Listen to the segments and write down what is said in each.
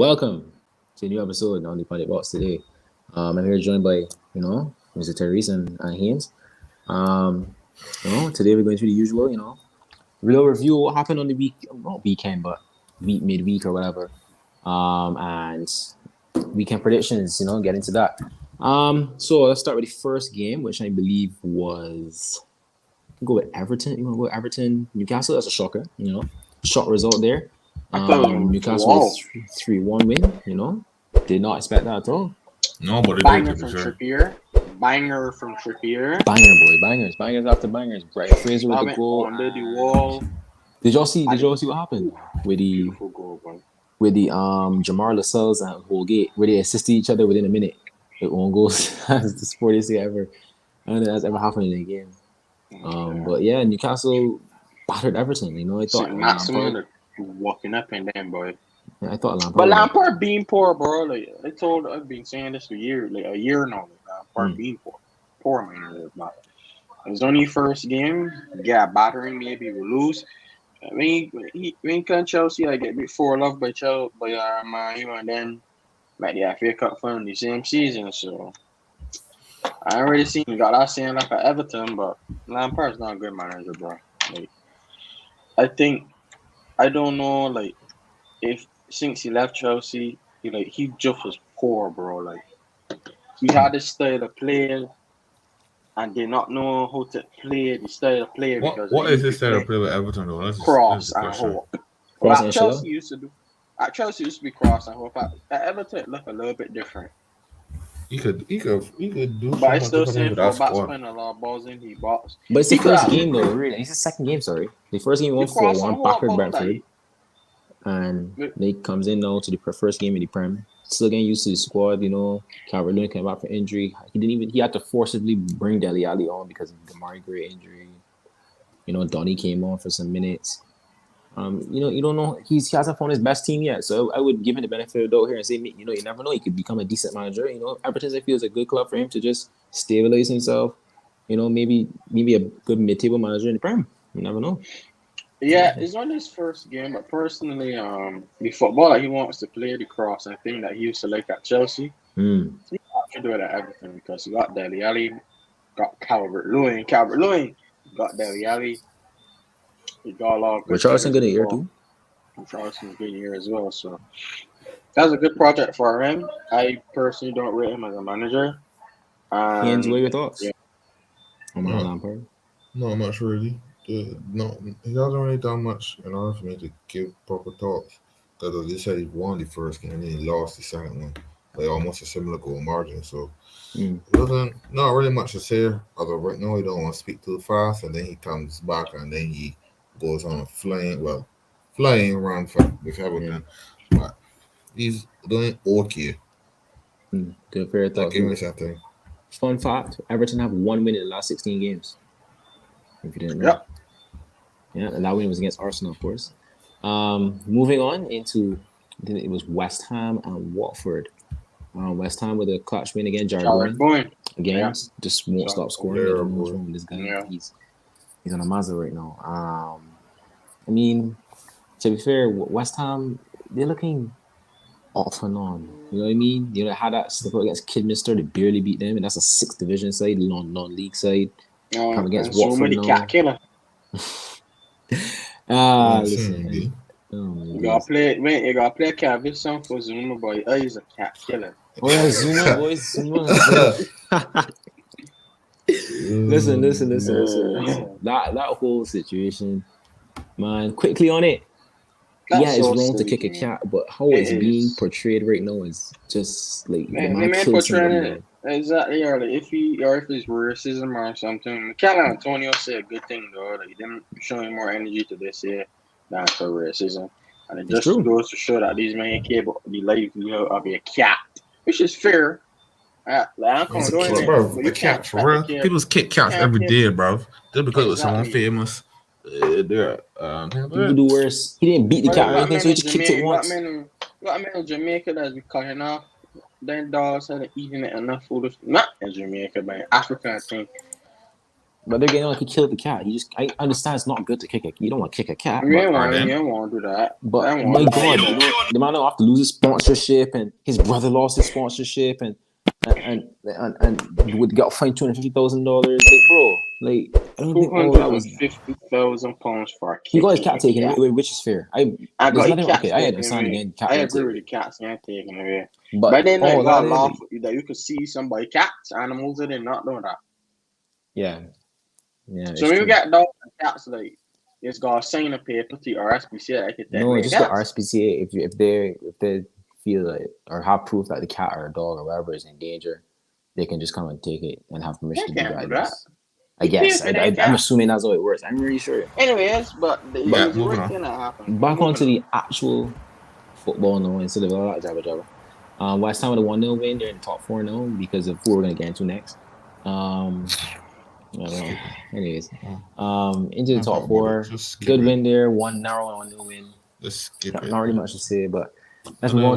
Welcome to a new episode on the Pundit Box today. I'm here joined by, Mr. Therese and Haynes. Um, today we're going to do the usual, real review of what happened on the week, not weekend, but midweek or whatever. And weekend predictions, get into that. So let's start with the first game, which I believe was, go with Everton. You want to go with Everton, Newcastle? That's a shocker, short result there. I thought it was Newcastle with 3-1 win, did not expect that at all. No, but banger from Trippier. Banger from Trippier. Bangers after bangers. Brian Fraser with the goal. Under the wall. Did y'all see what happened with the Beautiful goal, bro. Jamar Lascelles and Holgate, where they assisted each other within a minute with one goal? That's the sportiest thing ever. I don't think that's ever happened in a game. But yeah, Newcastle battered Everton. I thought Lampard walking up and down, boy. Yeah, I thought Lampard. But Lampard being poor, bro. Like I've been saying this for a year now. Lampard being poor man. It was only first game. Yeah, battering. Maybe we'll lose. When can Chelsea get beat 4-0 by Chelsea Man U, and then the FA Cup final the same season. So I already seen got that saying like at Everton, but Lampard's not a good manager, bro. I don't know if since he left Chelsea, he just was poor, bro. He had this style of play and did not know how to play the style of play. What is this style of play with Everton though? That's cross and hope. At Chelsea used to be cross and hope. At Everton it looked a little bit different. He could do. But I still say for Bats playing a lot of balls in he box. But it's the first game though, really. It's the second game, sorry. The first game 1-4-1 back Brentford. And he comes in now to the first game in the Prem. Still getting used to the squad, Calvert-Lewin came back for injury. He had to forcibly bring Dele Alli on because of the Mari Gray injury. Donny came on for some minutes. You don't know. He hasn't found his best team yet. So I would give him the benefit of the doubt here and say, you never know. He could become a decent manager. Everton, I feel, is a good club for him to just stabilize himself. Maybe a good mid-table manager in the Prem. You never know. Yeah, it's only his first game, but personally, the football that he wants to play, the cross, I think that he used to like at Chelsea. He should do it at Everton because he got Dele Alli, got Calvert-Lewin, got Dele Alli. He got a lot of good. Richarlison good a year too. Richarlison's good year as well, so that's a good project for him. I personally don't rate him as a manager. Ian's, what are your thoughts? Yeah. On Lampard? Not much really. No, he hasn't really done much in order for me to give proper thoughts. Because they said he won the first game and then he lost the second one by almost a similar goal margin. So it not really much to say. Although right now he don't want to speak too fast, and then he comes back and then he goes on a flying run with Everton. But he's doing okay. Good, fair thought. Give me something. Fun fact: Everton have 1 win in the last 16 games. If you didn't know. Yep. Yeah, and that win was against Arsenal, of course. Moving on into, I think it was West Ham and Watford. West Ham with a clutch win again. Jared Bowen again, just won't stop scoring. I don't know what's wrong with this guy. Yeah. He's on a Mazda right now. I mean, to be fair, West Ham, they're looking off and on. You know what I mean? They had that slip up against Kidminster. They barely beat them, and that's a 6th division side, non-league side. Come against Watford now. Listen. You gotta play Calvin Song for Zuma, boy. Oh, he's a cat killer. Oh yeah, Zuma, boys. Zuma. Listen. That whole situation, man. Quickly on it. It's wrong to kick a cat, but how it's being portrayed right now is just like the man killed somebody. Exactly, or if it's racism or something. Mikel Antonio said a good thing though. Them showing more energy to this year than for racism, and it just goes to show that these men care about the life of a cat, which is fair. The cat for real. People kick cats every day, bro. Just because it was someone famous. People do worse. He didn't beat the cat or anything, so he just kicked it once. Got a man in Jamaica that's been cutting off. Then dogs had eaten it enough food. Not in Jamaica, but in Africa, I think. But they're getting like he killed the cat. I understand it's not good to kick a. You don't want to kick a cat. You don't want to do that. But my God, the man don't have to lose his sponsorship, and his brother lost his sponsorship, and would got fined $250,000. Like, bro, like I don't think all that was £250,000 for a kick. He got his cat taken away, which is fair. I understand again. I agree with the cats getting taken away. But then I got laugh that you could see somebody cats animals that they're not doing that. Yeah. So when you get dogs and cats, like it's got a sign up here, put the RSPCA. No, just the RSPCA. If they feel like or have proof that the cat or dog or whatever is in danger, they can just come and take it and have permission to do that. I guess. I'm assuming that's how it works. I'm really sure. Anyways, but back onto the actual football now instead of all that jabba. West Ham with a 1-0 win. They're in the top 4 now because of who we're going to get into next. Anyways, into the top 4. Good win there. One narrow 1-0 win. Not really much to say, but let's move on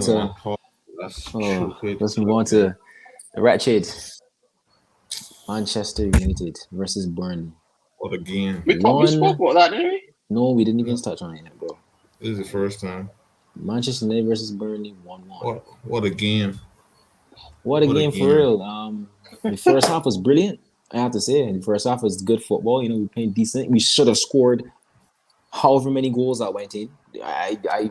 to the wretched Manchester United versus Burnley. What a game. We spoke about that, didn't we? No, we didn't even touch on it yet, bro. This is the first time. Manchester United versus Burnley 1-1. What a game. What a game for real. The first half was brilliant, I have to say. The first half was good football. You know, we played decent. We should have scored however many goals that went in.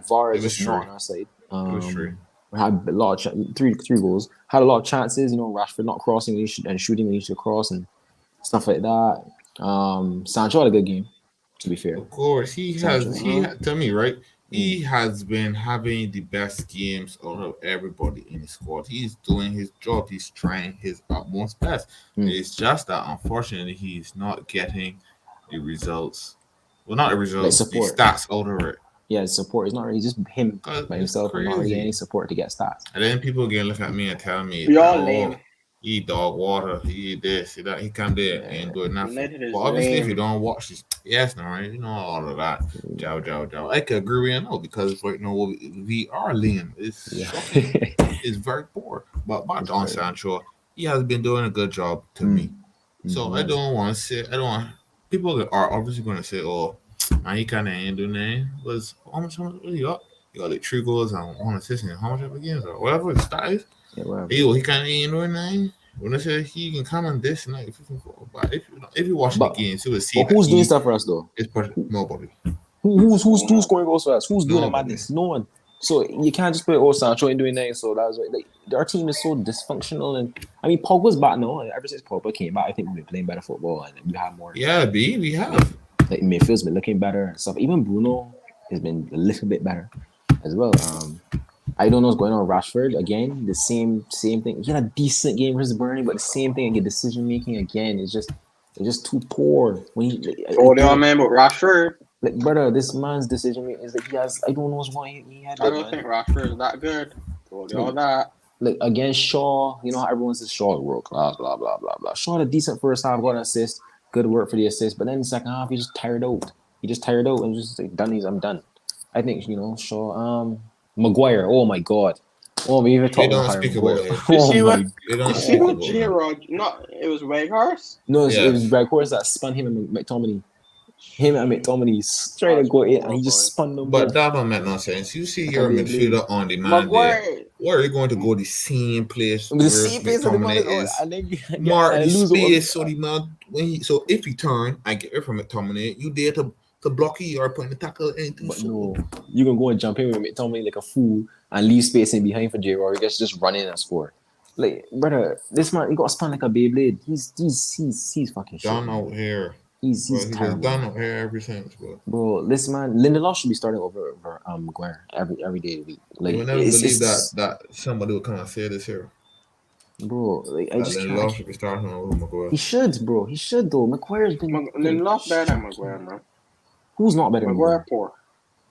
VAR is just not on our side. It was true. We had a lot of three goals. Had a lot of chances. You know, Rashford not crossing and shooting when he should cross and stuff like that. Sancho had a good game, to be fair. Of course, he tell me, right? He has been having the best games out of everybody in the squad. He's doing his job. He's trying his utmost best. It's just that, unfortunately, he's not getting the results. Well, not the results, the stats out of it. Yeah, support is not really just him by himself. Not really any support to get stats. And then people again look at me and tell me, he dog water, he this, he that, he can't do it and do it nothing. But obviously, if you don't watch this, yes, no, right? You know all of that. Jow. I can agree with you, because right now we are lean. It's very poor. But back on Sancho, he has been doing a good job to me. So I don't want to say, people are obviously going to say, oh, man, he kind of ain't doing anything. Was how much you got? You got like 3 goals and 1 assist and how much ever games or whatever the stat is. Yeah, he kind of ain't doing anything. When I say he can come on this and like, but if you watch the games, you will see. But who's doing stuff for us though? It's nobody. Who's scoring goals for us? Who's doing the madness? No one. So you can't just put Sancho ain't doing that. So that's like our team is so dysfunctional. And I mean, Pogba's back now. Ever since Pogba came back, I think we've been playing better football and we have more. Yeah, we have. Like midfield's been looking better and stuff. Even Bruno has been a little bit better as well. I don't know what's going on with Rashford. Again, the same thing. He had a decent game versus Burnley, but the same thing again. Decision making again is just too poor. When he man, but Rashford. Like, brother, this man's decision making is like he has. I don't know what's going. He had. I don't think Rashford is that good. All that. Like against Shaw, you know how everyone says Shaw is world class, blah blah blah blah. Shaw had a decent first half, got an assist, good work for the assist, but then the second half he just tired out. And just like I'm done. I think Shaw. Maguire, oh my god. Oh, we even talking about Maguire. You see what Gerard? No, it was Weghorst. No, it was Weghorst that spun him and McTominay. Trying to go in and he just spun them. But that don't make no sense. You see your midfielder on the man there. Where are you going to go the same place? The same place of the man is Mark the space so the man so if he turn and get it from McTominay, you dare to block you or put in the tackle anything. But no, you can go and jump in with McTominay like a fool and leave space in behind for Gerard. You just run in and score. Like, brother, this man he got spun like a Beyblade. He's fucking shit. Done out here. He's terrible. Done out here ever since, bro. This man Lindelof should be starting over Maguire every day of the week. Like, you never believe that somebody would come and say this here. Bro, like I just Lindelof should be starting over Maguire. He should, bro. He should though. Maguire's been Lindelof better than Maguire, man. Who's not better? Maguire poor.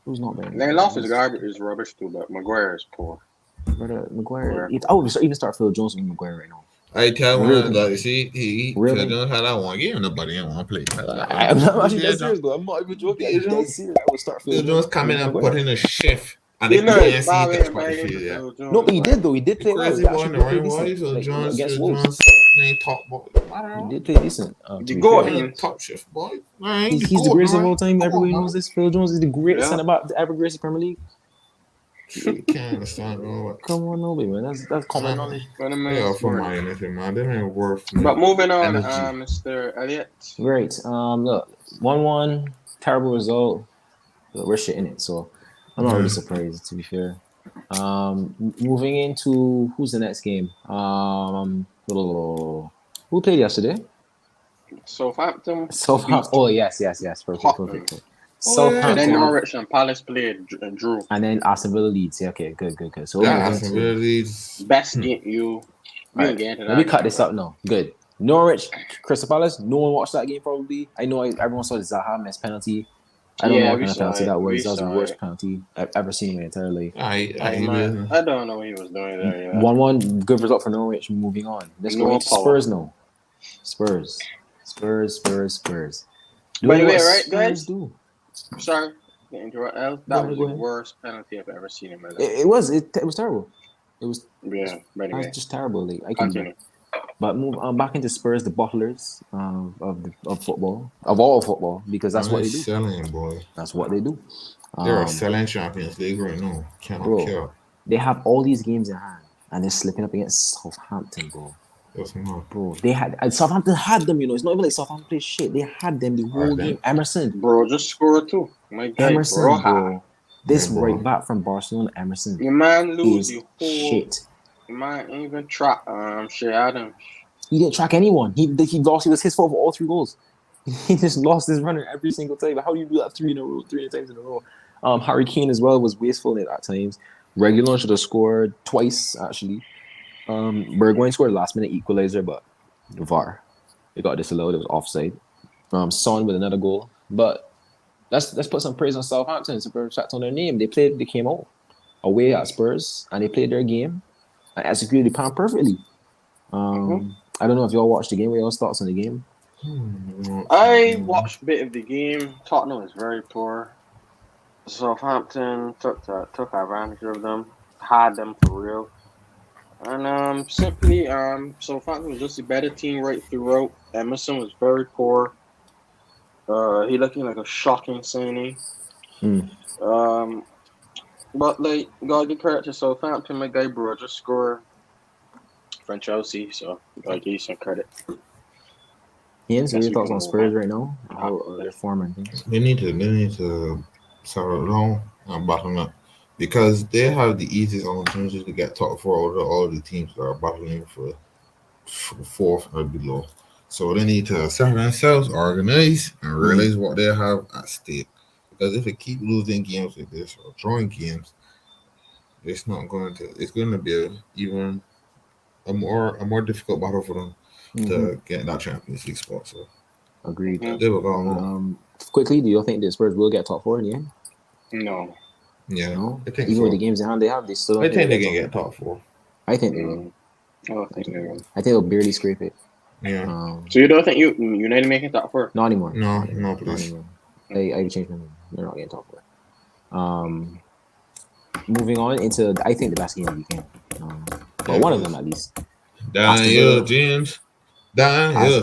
Who's not better? Lindelof is garbage, is rubbish too, but Maguire is poor. Brother, Maguire. I would even start Phil Jones with Maguire right now. I tell him that he Phil Jones had that one game. Nobody didn't want to play. I'm not actually that serious though. I'm not even joking. I would start Phil Jones come in and put in a shift. And No, but he did though. He did play well. Crazy boy in the right way. So Jones I ain't top boy. He did play decent. To The be goal fair, Haynes. Top shift boy. I ain't he's the goat, greatest of man. all time. Come Everybody on, knows man. this. Phil Jones is the greatest Yeah. centre back to ever grace the Premier League. You can't understand, bro. Come on, nobody, man. That's common knowledge. But They are from my United, man. They ain't worth But moving on, energy. Mr. Elliott. Great. Look, 1-1, terrible result. Look, we're shit in it, so I'm not really surprised. To be fair. Moving into who's the next game? Who played yesterday? Southampton. Southampton. Oh yes. Perfect. Tottenham. Oh, yeah. And then Southampton. Norwich and Palace played and drew. And then Aston Villa Leeds. Yeah, okay, good. So That we're moving Aston to Villa Leeds. Best game you Alright, get into that. let me cut game, this bro. up now. Good. Norwich, Crystal Palace. No one watched that game probably. I know everyone saw the Zaha missed penalty. I don't know Yeah, what we kind of saw penalty it. that We was. That was the saw worst it. penalty I've ever seen in my entire life. I don't know what he was doing there. Yeah. 1-1, good result for Norwich. Moving on. Let's go No into power. Spurs now. Spurs. Doing By the way, what right, Spurs guys? do. Sorry to interrupt. That Go was ahead. the worst penalty I've ever seen in my life. It was terrible. It was By the way, just terrible. Like, I couldn't. continue. But move back into Spurs, the bottlers of football, of all football, because that's what they do. Selling, boy. That's what they do. They're a selling Champions League right now. Cannot kill. They have all these games in hand, and they're slipping up against Southampton, bro. Bro, Southampton had them. It's not even like Southampton played shit. They had them the whole game. Emerson, bro, just scored too. My guy, Emerson, bro. This Yeah, bro. right back from Barcelona, Emerson. Your man lose is the whole shit. Your man ain't even track Shea Adams. He didn't track anyone. He lost. It was his fault for all 3 goals. He just lost his runner every single time. How do you do that 3 times in a row? Harry Kane as well was wasteful at times. Reguilon should have scored twice actually. Bergwijn scored a last minute equalizer, but VAR. It got disallowed. It was offside. Son with another goal. But let's put some praise on Southampton. It's a respect on their name. They came out away at Spurs and they played their game and executed the plan perfectly. I don't know if y'all watched the game. What y'all's thoughts on the game? I watched a bit of the game. Tottenham was very poor. Southampton took advantage of them, had them for real. And simply, Southampton was just a better team right throughout. Emerson was very poor. He looking like a shocking signing. But like, gotta give credit to Southampton. My guy, bro, just scored from Chelsea, so gotta give you some credit. Haynes, what are your thoughts on Spurs right now? How their form and things? They need to settle down and bottom up because they have the easiest opportunity to get top 4 out of all the teams that are battling for 4th or below. So they need to settle themselves, organize, and realize what they have at stake. Because if they keep losing games like this or drawing games, it's going to be even a more difficult battle for them to get that Champions League spot. So agreed. They will go on. Quickly, do you think the Spurs will get top 4 in the end? No. Yeah. No? I think Even with the games in hand they have, they still don't I think they they'll can get top 4. I think they will. I don't think they will. I think they'll barely scrape it. Yeah. So you don't think United making top 4? Not anymore. No, Not please. anymore. I changed my mind. They're not getting top 4. Moving on into I think the best game of the weekend. But one of them at least. Daniel James, man. Daniel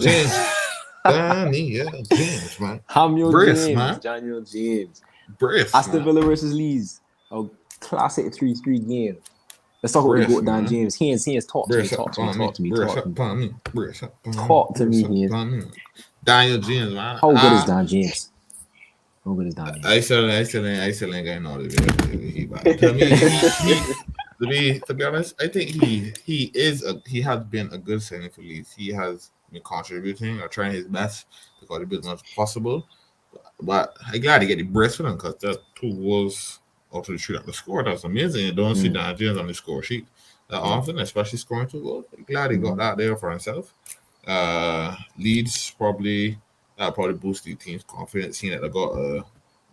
James. Brief, Aston Villa versus Leeds. A classic 3-3 game. Let's talk about the GOAT Dan James. He has talk to me. Talk to me. Daniel James, man. How good is Dan James? I still ain't got no idea. To be honest, I think he has been a good signing for Leeds. He has been contributing or trying his best to contribute as much as possible. But I'm glad to get the brace for them because that 2 goals out of the 3 that they scored. That's amazing. You don't see Dan James on the score sheet that often, especially scoring 2 goals. I'm glad he got that there for himself. Leeds probably boost the team's confidence, seeing that they got a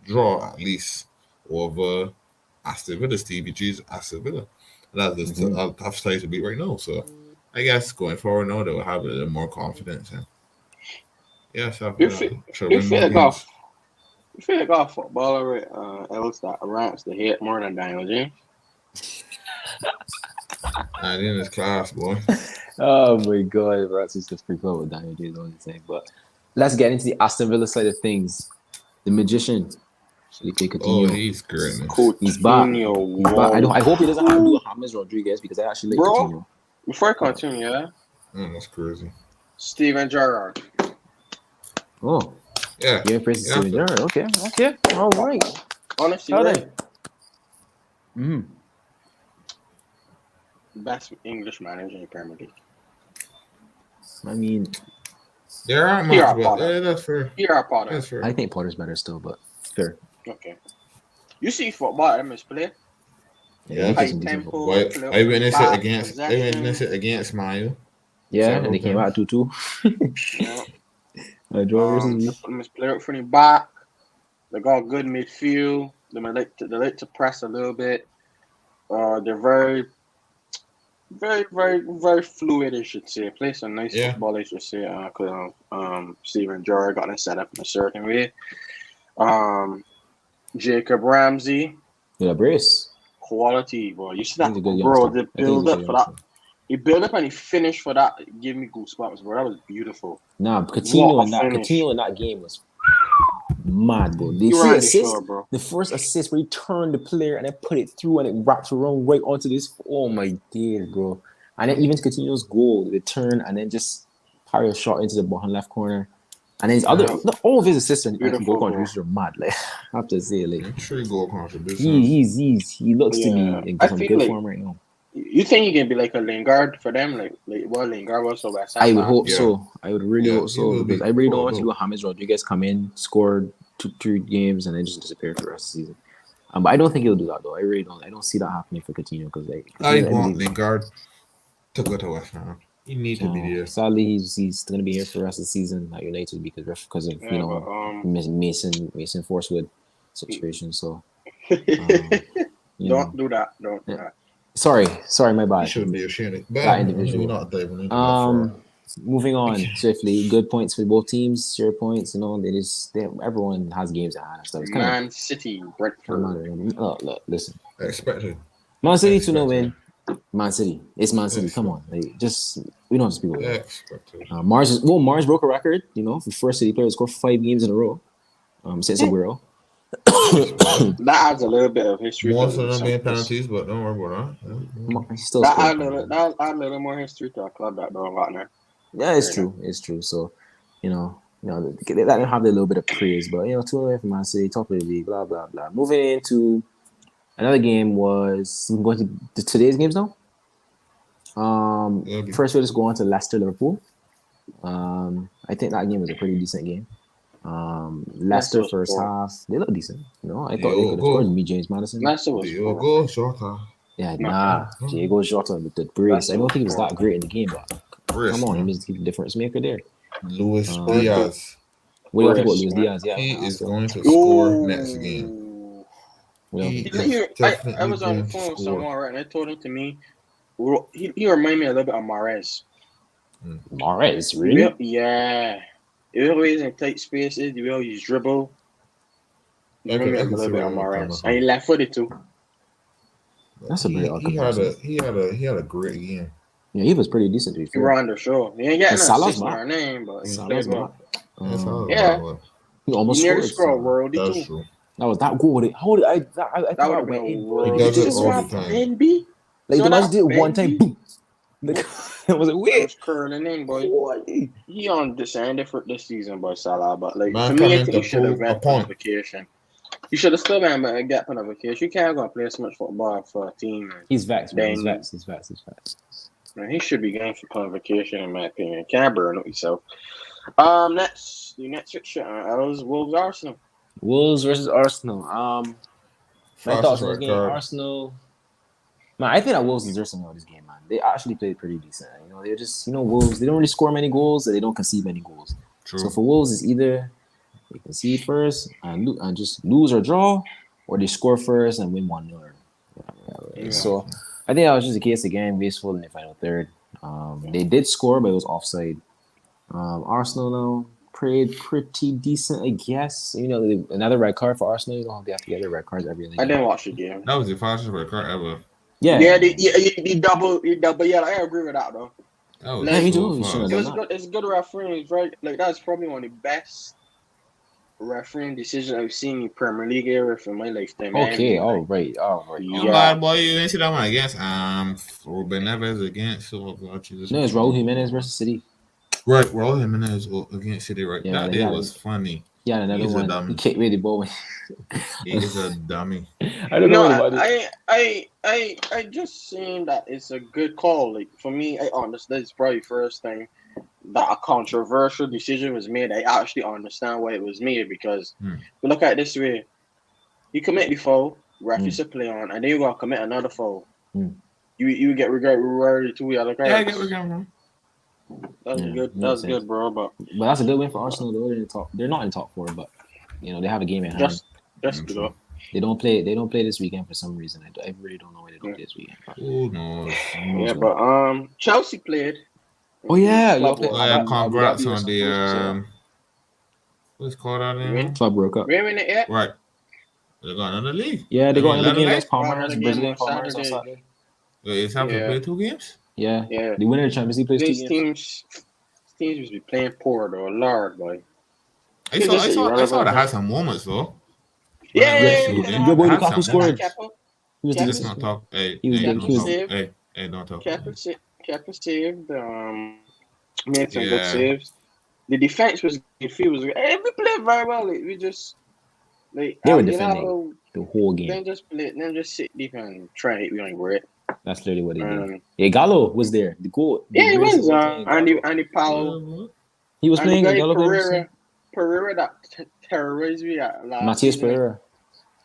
draw at least over Aston Villa. Stevie G's Aston Villa. That's just a tough side to beat right now. So I guess going forward now they will have a little more confidence. And You feel like a footballer else that ranks the hit more than Daniel James? Nah, in his class, boy. Oh my god, bro, that's just pretty cool with Daniel James on the thing. But let's get into the Aston Villa side of things. The magician, Felipe Oh, Coutinho. he's greatness. He's back. Coutinho, He's back. I hope he doesn't have to do whoa. a James Rodriguez because I actually like Bro, Coutinho. before I continue, yeah, That's crazy. Steven Gerrard. Oh, Yeah. you're impressed with Yeah. Steven Gerrard. Okay. All right. Honestly, Tell right? them. Best English manager in the Premier League. I mean, There aren't Here much, are but Potter. yeah, that's fair. Here are Potter. That's fair. I think Potter's better still, but fair. Okay. You see football, MS play. Yeah. he High plays some decent tempo. football. But play I witnessed back, it against. I possession. witnessed it against Mayu. Yeah, and they came out 2-2. Yeah. Joy versus me. MS play up from the back. They got good midfield. They like to press a little bit. They're very, very, very, very fluid, I should say. Play some nice football, I should say. Because Steven Gerrard got it set up in a certain way. Jacob Ramsey. Yeah, brace. Quality, bro. You see that, He's a good bro? youngster. The build up for that. He built up and he finished for that. It gave me goosebumps, bro. That was beautiful. Nah, Coutinho in that game was mad, bro. They see assist, bro. the first assist where he turned the player and then put it through and it wrapped around right onto this. Oh my days, bro. And then even Coutinho's goal, the turn and then just parry a shot into the bottom left corner. And then his all of his assists and goal contributions are mad. Like I have to say, like 3 goal contributions. He looks to be in some good form right now. You think he can be like a Lingard for them, like what Lingard was so bad? I would hope so. I would really hope so because I really don't want to see James Rodriguez come in, score 2-3 games, and then just disappear for the rest of the season. But I don't think he'll do that though. I really don't. I don't see that happening for Coutinho because I want Lingard to go to West Ham. He needs to be there. Sadly, he's going to be here for the rest of the season at United because of Mason Forcewood situation. So don't do that. Don't do that. Sorry, my bad. You shouldn't be ashamed. That individual. Moving on swiftly. Good points for both teams. 0 points. Everyone has games at hand. So it's Man City, Brentford. Look, listen. Expected. Man City 2-0 win. Man City. It's Man City. Come on. We don't have to speak about it. Mars broke a record, for first City player to score 5 games in a row. Since Aguero. That adds a little bit of history. Most of them being penalties, but don't worry about that. That add a little more history to a club that don't got there. Yeah, it's true. It's true. So, they let them have a little bit of praise, but 2-0 for Man City, top of the league, blah blah blah. Moving into another game was going to today's games now. First we'll just go on to Leicester Liverpool. I think that game was a pretty decent game. Leicester first half, they look decent. I thought they could have scored me, James Maddison. Leicester was Diego Jota. Yeah, Diego Jota with the brace. I don't think he was that great in the game, but come on, he was the difference maker there. Luis Diaz. What do you think about Luis Diaz? Yeah, he is going to score next game. I was on the phone with someone, right, and they told him to me, he reminded me a little bit of Mahrez. Mahrez, really? Yeah. The way he's in tight spaces, the way he's dribble. He reminded me a little bit of Mahrez. And he left-footed too. That's a very odd comparison. He had a great game. Yeah, he was pretty decent. He ran the show. He ain't getting an assist in our name, but he played well. He almost scored. World. That's true. That was that goal. How did I thought that would have been world. He does it all the time. NB? Like the match did it one time, boom. It was weird. It was curling in, boy. He on descended for this season, boy, Salah. But like to me, I think he should have went on vacation. He should have still been a gap on a vacation. You can't go and play so much football for a team. He's vexed, man. He's vexed. Man, he should be going for vacation, in my opinion. Can't burn it yourself. Next fixture, was Wolves Arsenal. Wolves versus Arsenal. My thoughts on this game, Arsenal. Man, I think that Wolves deserve something out of this game, man. They actually played pretty decent. They're just, Wolves, they don't really score many goals and they don't concede many goals. True. So for Wolves, it's either they concede first and just lose or draw, or they score first and win 1-0. Yeah. So I think that was just the case again, wasteful in the final third. They did score, but it was offside. Arsenal now played pretty decent, I guess. Another red card for Arsenal. They have to get their red cards every other game. I didn't watch the game. That was the fastest red card ever. Yeah. The double yellow. I agree with that though. That was Yeah, me so too. You shouldn't fast. have done that. It's good refereeing, right? Like that's probably one of the best refereeing decisions I've seen in Premier League era for my lifetime. Okay, Like, all right. I'm bad boy. You didn't see that one against Ruben Neves against Jesus. No, it's Raul Jimenez versus City. Right, Raul Jimenez against City. Right, Yeah, that day was funny. Yeah, another He's a one. dummy. He kicked me the ball. He is a dummy. I don't know No, anybody. I just saying that it's a good call. Like for me, I understand it's probably first time that a controversial decision was made. I actually understand why it was made because we look at it this way: you commit the foul, referee play on, and then you gotta commit another foul. You get rewarded 2 yellow cards. Yeah, I get where you're coming from. That's good, bro. But that's a good win for Arsenal. Though they're in the top. They're not in top 4, but they have a game at hand. Just good. They don't play this weekend for some reason. I really don't know why they don't play this weekend. Who knows? Yeah, but Chelsea played. Oh yeah, congrats on the what's it called out there? Club World Cup. We win it yet? Right. They got another league. Yeah, they got another game against Palmeiras, Brazilian Palmeiras on Saturday. Wait, it's have to play 2 games? Yeah. The winner of the Champions League plays 2 games. Teams must be playing poor though, Lord boy. I saw they had some moments though. Yeah. Your boy Newcastle scored. Let's not talk. Hey, don't talk. Kepa saved. Made some good saves. The defense was good. We played very well. Like, we just they were defending the whole game. Then just sit deep and try and hit behind it. That's literally what they did. Yeah, Gallo was there. The goal. He was. Andy Powell. He was playing. Pereira that terrorized me at last. Matthias Pereira.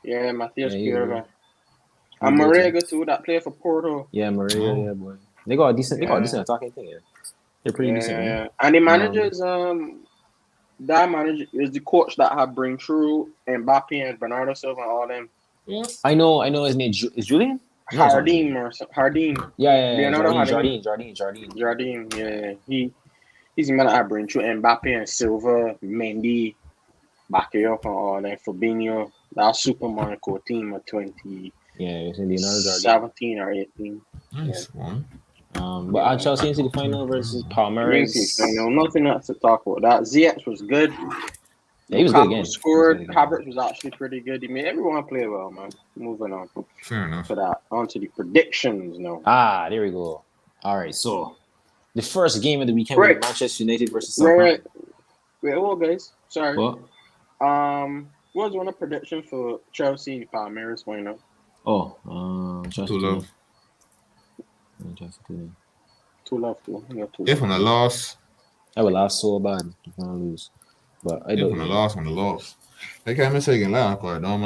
Yeah, Matthias Pereira. And Marega too, that player for Porto. Yeah, Marega. Yeah, boy. They got a decent attacking thing. Yeah. They're pretty decent. Yeah. And the managers, that manager is the coach that had bring through Mbappe and Bernardo Silva and all them. Yeah. I know his name is Julian? Hardin or something. Hardin. Yeah. Jardine, yeah. He's the man that had bring through Mbappe and Silva, Mendy, Bakayoko and all that. Fabinho. That Super Monaco team of 20. Yeah, it's in Leonardo 17 or 18. Nice one. But at Chelsea into the final versus Palmeiras. Nothing else to talk about. That Ziyech was good. Yeah, he was good again. Scored. Havertz was actually pretty good. He made everyone play well, man. Moving on. Fair enough. For that, on to the predictions now. There we go. All right, so the first game of the weekend was Manchester United versus Southampton. Wait, hold on, guys. Sorry. What? What was one of prediction for Chelsea Palmeiras final? Chelsea 2-0. Two. If on a loss, I would laugh so bad if I lose. But I don't. On the loss. I can't mistake it loud because it don't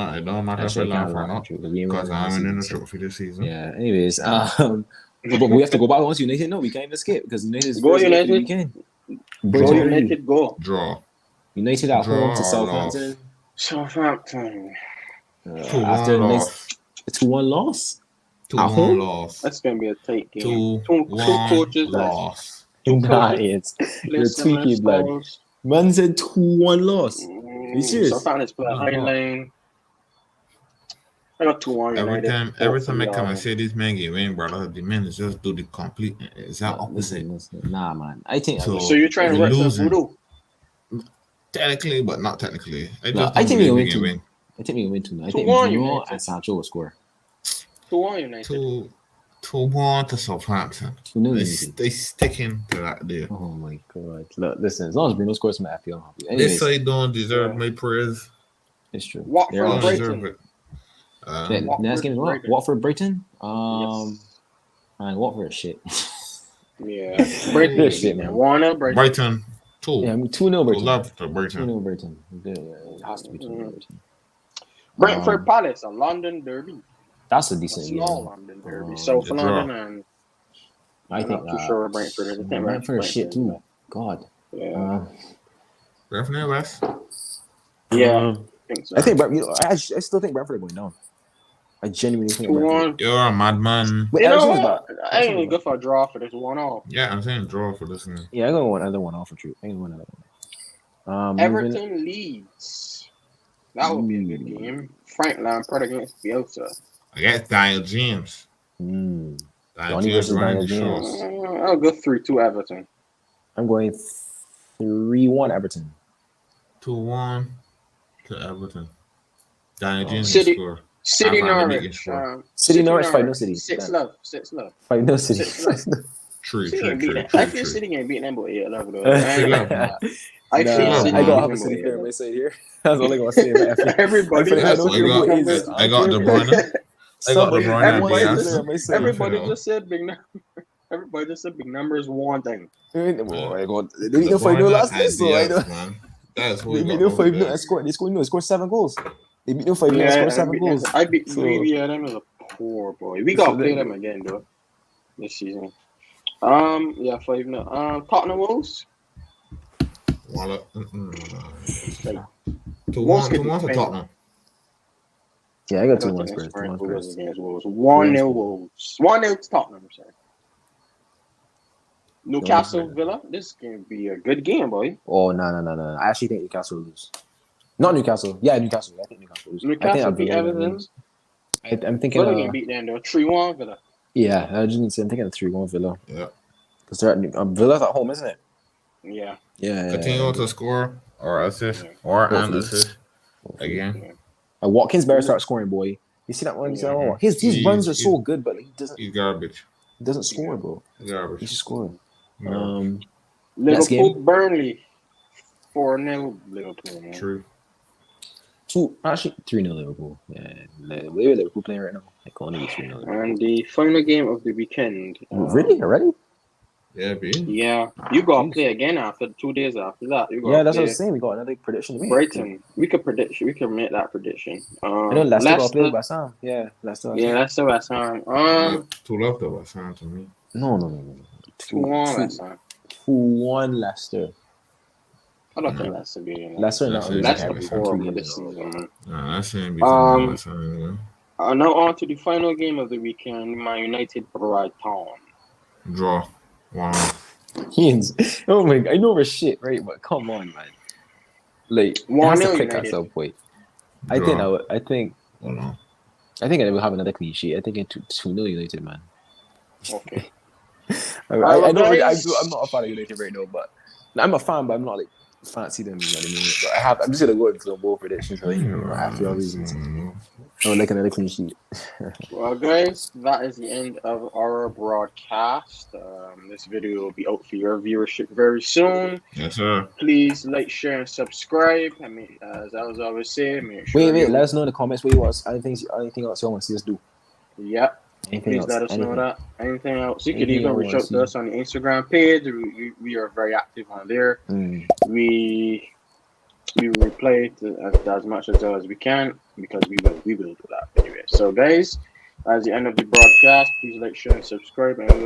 matter if I laugh or not. Because I'm in the trophy this season. Yeah. Anyways, but we have to go back once United. No, we can't even skip because United is go United. Weekend. Go United. Go. Draw. United at home to Southampton. Southampton. After the next 2-1 loss. 2-1 loss. That's gonna be a tight game. 2-1 coaches loss. You're tweaking, blood. Man said 2-1 loss. Are you serious? Southampton's playing high line. I got 2-1. Every time I come and say this man get win, brother, the men just do the complete exact opposite. Nah, man. I think so. You're trying to work some voodoo. Technically, but not technically. I think we will win. I think we will win 2-0. I think Bruno and Sancho will score. 2-1 United. 2-1 to Southampton. They sticking to that deal. Oh my god! Look, listen. As long as Bruno scores some FPL, this side don't deserve my praise. It's true. Watford Brighton. Next game is what? Watford Brighton. And Watford shit. Yeah, Brighton shit, man. 1-0 Brighton. 2. Yeah, 2-0 Brighton. Love to Brighton. 2-0 Brighton. It has to be 2-0 Brighton. Brentford Palace, a London derby. That's a decent game. Small London derby. South London and I think I'm not too sure Brentford is. Brentford is shit too. God. Yeah. Brentford West. Yeah. I think so. I think I still think Brentford are going down. I genuinely think Brentford. You're a madman. You know what? I ain't even good for a draw for this 1-0. Yeah, I'm saying draw for this one. Yeah, I'm going to win another 1-0 for true. I'm going to win another one. Everton Leeds. That would be a good game. Frank Lampard against Bielsa. Against Daniel James. Donny versus Daniel James. I'll go 3-2 Everton. I'm going 3-1 Everton. 2-1 to Everton. Daniel James City- score. City I find the Norwich. City Norwich 5-0 City. 6-0. 5-0 City. 6-0. True. I feel City ain't beating them, but 8-11 though. I got half a them, City but player on my side here. That's all I gotta say about FA. Everybody I just don't care what it is. I got De Bruyne. Somebody Everybody one just- player on my side. Everybody just said big numbers. Everybody just said big numbers one thing. Well, I got they beat them 5-0 last game, so I don't. Man. That's They beat them 5-0 and scored. They scored 7 goals. They beat them 5-0 and scored 7 goals. I beat So- them as a poor boy. We gotta play them again though this season. 5-0. Tottenham Wolves. 2-1 to Tottenham. Yeah, I got 2-1 Spurs. 2-1 Wolves Spurs. against Wolves. 1-0 Wolves. 1-0 to Tottenham. Sorry. Newcastle Villa. This can be a good game, boy. Oh no! I actually think Newcastle will lose. Not Newcastle. Yeah, Newcastle. I think Newcastle will lose. Newcastle beat Everton. I'm thinking. Villa can beat them though. 3-1 Villa. Yeah, I'm thinking of 3-1 Villa. Yeah. Because they're at Villa's at home, isn't it? Yeah. Yeah. Continue to score or assist or an assist again. Watkins better start scoring, boy. You see that one? His runs are so good, but he doesn't. He's garbage. He doesn't score, bro. He's garbage. He should score. Liverpool Burnley. 4-0 Liverpool. Man. True. 3-0 Liverpool. Yeah, the way Liverpool playing right now, I can only be 3-0. And the final game of the weekend. Really? Already? Yeah, B. Yeah, you gotta play again after 2 days after that. Yeah, that's what I was saying. We got another prediction to make. Brighton. We could make that prediction. I know Leicester got played by Sam. Yeah, Leicester. Yeah, Leicester by Sam. 2 left though, that sound to me. No. 2-1 Leicester. 2-1 Leicester. I don't think Leicester beating. Leicester not losing Leicester every 2 4 games this in a row. season. Nah, that shouldn't be anyway. Now on to the final game of the weekend. Man United Brighton. Draw. 1-1. Oh my god, I know we're shit, right? But come on, man. Like, it has to click at some point. I think I will have another clean sheet. I think it's 2-0 United, man. Okay. I'm not a fan of United right now, but I'm a fan, but I'm not like fancy them. You know what I mean? But I'm just gonna go with the both predictions. I have to reasons. I'm like another clean sheet. Well, guys, that is the end of our broadcast. This video will be out for your viewership very soon. Yes, sir. Please like, share, and subscribe. I mean, as I was always saying, make sure wait. Let us know in the comments what you want. Anything else you want to see us do? Yep. Please let us know that. Anything else? You could even reach out to us on the Instagram page. We are very active on there. We replay as much as we can because we will do that anyway. So guys, as the end of the broadcast, please like, share, and subscribe, and we'll